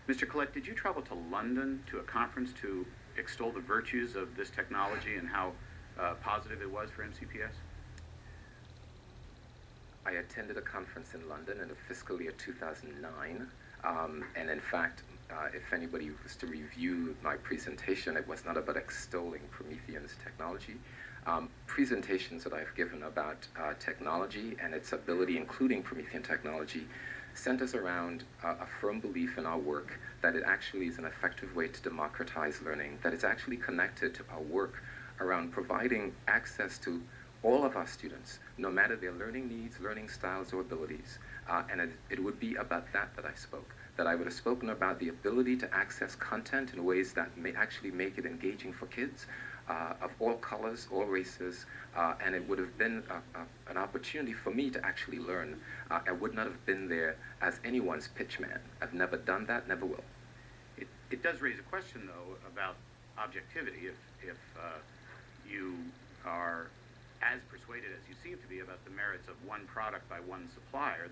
Mr. Collette, did you travel to London to a conference to extol the virtues of this technology and how positive it was for MCPS? I attended a conference in London in the fiscal year 2009, and in fact, if anybody was to review my presentation, it was not about extolling Promethean's technology. Presentations that I've given about technology and its ability, including Promethean technology, centers around a firm belief in our work that it actually is an effective way to democratize learning, that it's actually connected to our work around providing access to all of our students, no matter their learning needs, learning styles, or abilities. And it would be about that I spoke, that I would have spoken about the ability to access content in ways that may actually make it engaging for kids of all colors, all races, and it would have been an opportunity for me to actually learn. I would not have been there as anyone's pitch man. I've never done that, never will. It does raise a question, though, about objectivity. If you are as persuaded as you seem to be about the merits of one product by one supplier,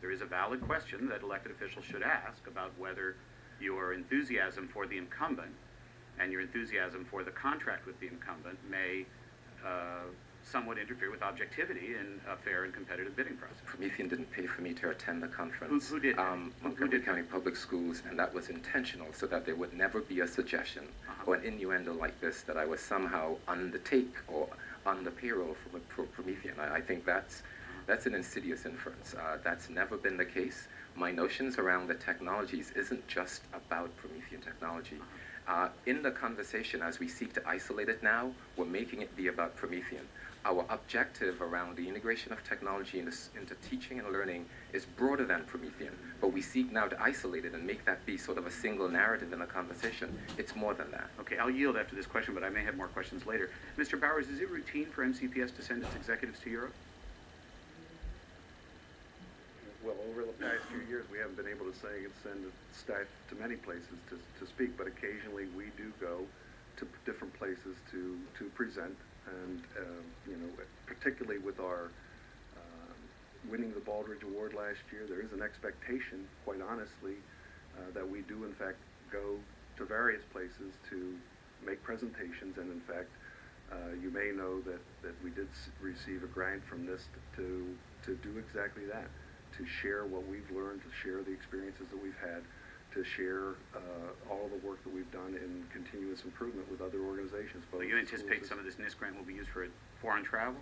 there is a valid question that elected officials should ask about whether your enthusiasm for the incumbent and your enthusiasm for the contract with the incumbent may somewhat interfere with objectivity in a fair and competitive bidding process. Promethean didn't pay for me to attend the conference. Who did? Montgomery County Public Schools, and that was intentional so that there would never be a suggestion or an innuendo like this that I was somehow on the take or on the payroll for Promethean. I think that's an insidious inference. That's never been the case. My notions around the technologies isn't just about Promethean technology. In the conversation, as we seek to isolate it now, we're making it be about Promethean. Our objective around the integration of technology into teaching and learning is broader than Promethean, but we seek now to isolate it and make that be sort of a single narrative in the conversation. It's more than that. Okay, I'll yield after this question, but I may have more questions later. Mr. Bowers, is it routine for MCPS to send its executives to Europe? Well, over the past few years, we haven't been able to send staff to many places to speak, but occasionally we do go to different places to present. And, particularly with our winning the Baldrige Award last year, there is an expectation, quite honestly, that we do, in fact, go to various places to make presentations. And, in fact, you may know that we did receive a grant from NIST to do exactly that, to share what we've learned, to share the experiences that we've had, to share all the work that we've done in continuous improvement with other organizations. Well, you anticipate some of this NIST grant will be used for foreign travel?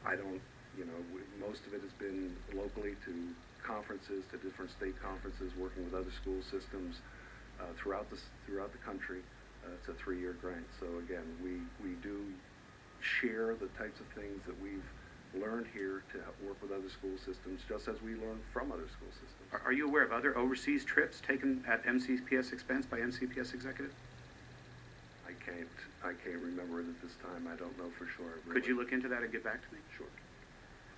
I don't, most of it has been locally to conferences, to different state conferences, working with other school systems throughout the country. It's a 3-year grant. So again, we do share the types of things that we've learned here to work with other school systems, just as we learn from other school systems. Are you aware of other overseas trips taken at MCPS expense by MCPS executives? I can't remember it at this time. I don't know for sure. Really. Could you look into that and get back to me? Sure.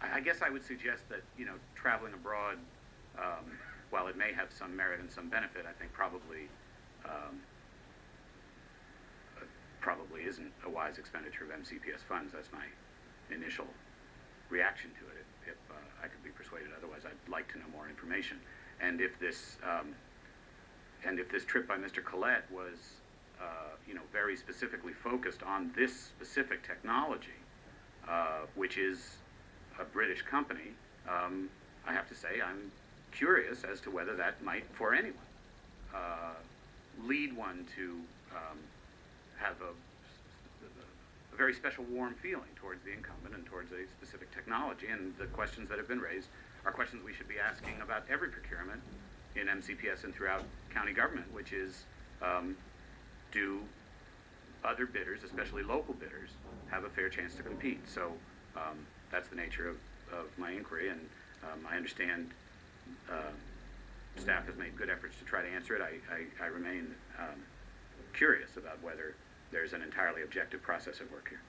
I guess I would suggest that, traveling abroad, while it may have some merit and some benefit, I think probably isn't a wise expenditure of MCPS funds. That's my initial reaction to it. If I could be persuaded otherwise, I'd like to know more information. And if this trip by Mr. Collette was very specifically focused on this specific technology, which is a British company, I have to say I'm curious as to whether that might, for anyone, lead one to have a very special warm feeling towards the incumbent and towards a specific technology. And the questions that have been raised are questions we should be asking about every procurement in MCPS and throughout county government, which is, do other bidders, especially local bidders, have a fair chance to compete? So that's the nature of my inquiry, and I understand staff has made good efforts to try to answer it. I remain curious about whether there's an entirely objective process at work here.